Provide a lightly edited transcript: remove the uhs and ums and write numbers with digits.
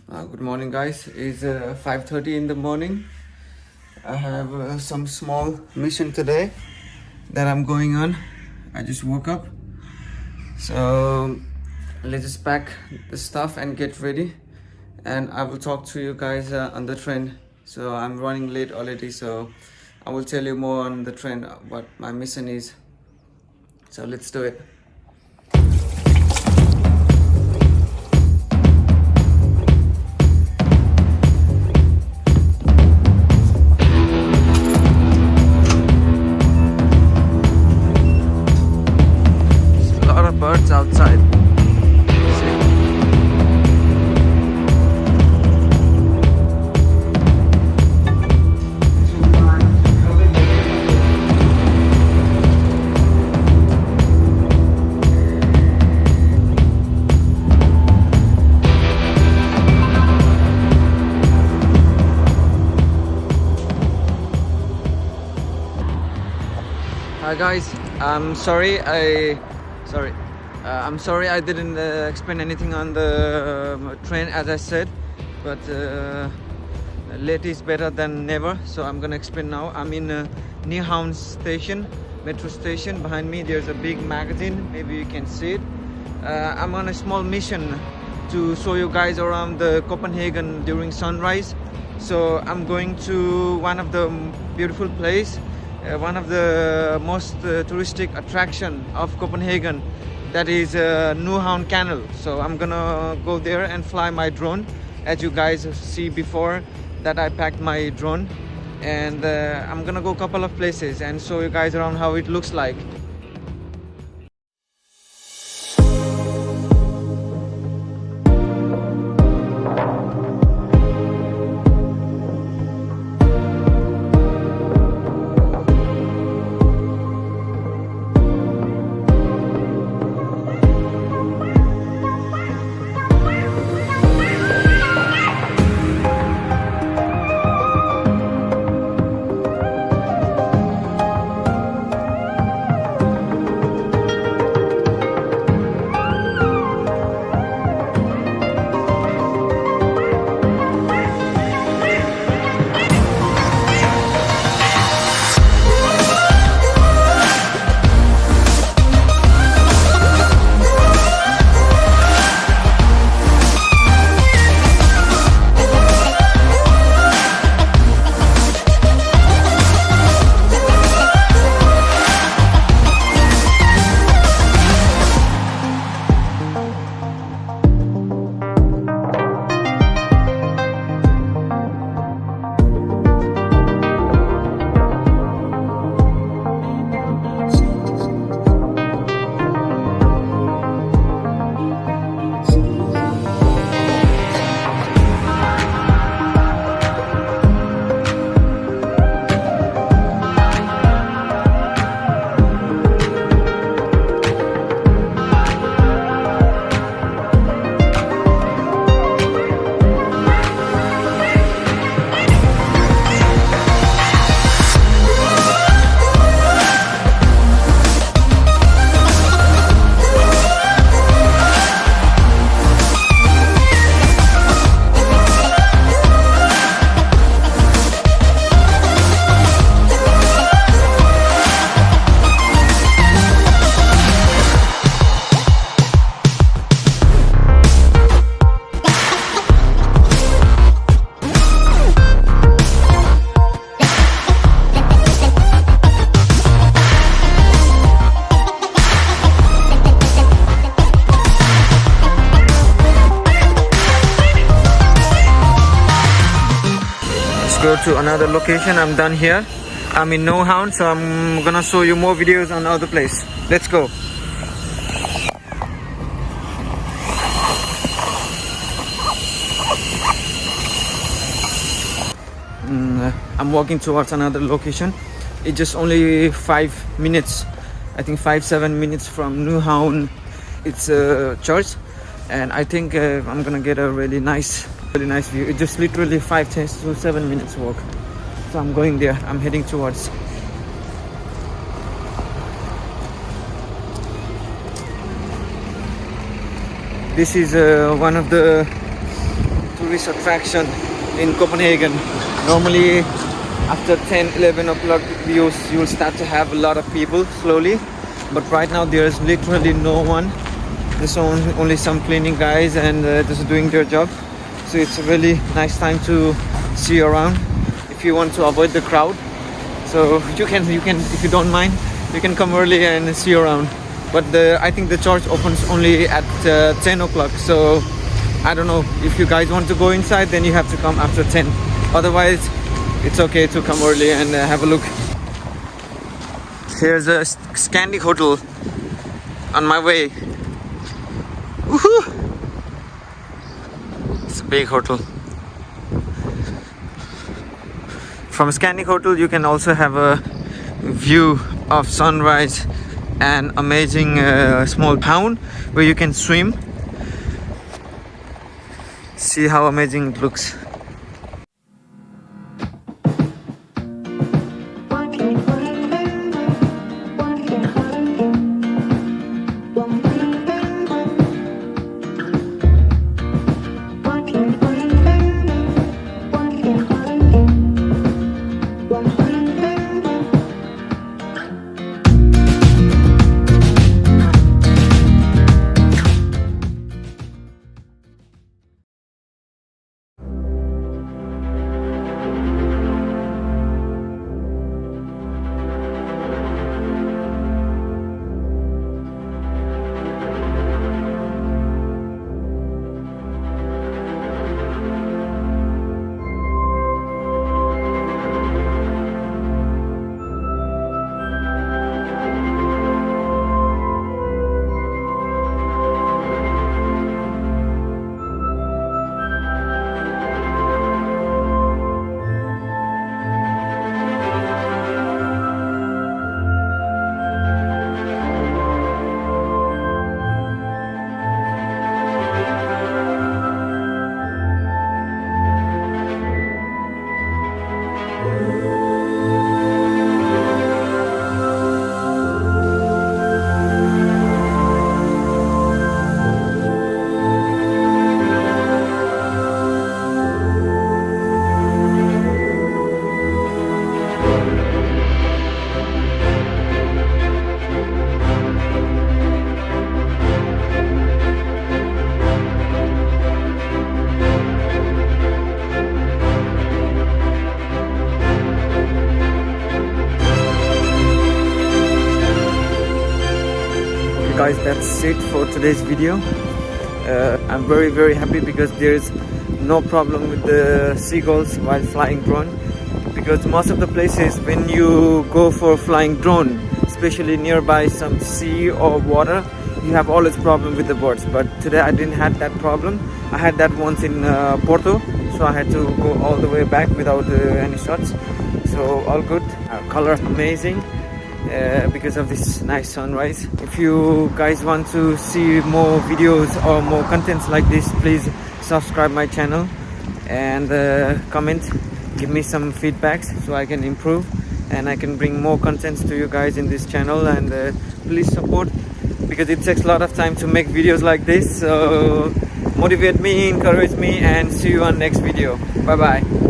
Good morning, guys. It's 5:30 in the morning. I have some small mission today that I'm going on. I just woke up, so let's just pack the stuff and get ready. And I will talk to you guys on the train. So I'm running late already, so I will tell you more on the train what my mission is. So let's do it. A lot of birds outside. Hi guys, I'm sorry I didn't explain anything on the train as I said, but late is better than never, so I'm gonna explain now. I'm in Nyhavn station, metro station. Behind me there's a big magazine, maybe you can see it. I'm on a small mission to show you guys around the Copenhagen during sunrise. So I'm going to one of the beautiful place, one of the most touristic attraction of Copenhagen, that is Nyhavn Canal. So I'm gonna go there and fly my drone. As you guys see before that, I packed my drone, and I'm gonna go a couple of places and show you guys around how it looks like. Go to another location. I'm done here. I'm in Nyhavn, so I'm gonna show you more videos on other place. Let's go. I'm walking towards another location. It's just only 5 minutes, I think 5-7 minutes from Nyhavn. It's a church, and I think I'm gonna get a really nice view. It's just literally 5-7 minutes walk. So I'm going there. I'm heading towards. This is one of the tourist attraction in Copenhagen. Normally after 10-11 o'clock you'll start to have a lot of people slowly, but right now there's literally no one. There's only some cleaning guys and just doing their job, so it's a really nice time to see around if you want to avoid the crowd. So you can if you don't mind, you can come early and see around. But I think the church opens only at 10 o'clock, so I don't know, if you guys want to go inside, then you have to come after 10. Otherwise it's okay to come early and have a look. Here's a Scandi hotel on my way. Woohoo! It's a big hotel. From Scandi hotel you can also have a view of sunrise and amazing small pond where you can swim. See how amazing it looks. Guys, that's it for today's video. I'm very happy because there's no problem with the seagulls while flying drone, because most of the places when you go for flying drone, especially nearby some sea or water, you have always problem with the birds. But today I didn't have that problem. I had that once in Porto, so I had to go all the way back without any shots. So all good. Color amazing. Because of this nice sunrise. If you guys want to see more videos or more contents like this, please subscribe my channel and comment, give me some feedbacks so I can improve and I can bring more contents to you guys in this channel. And please support, because it takes a lot of time to make videos like this. So motivate me, encourage me, and see you on next video. Bye bye.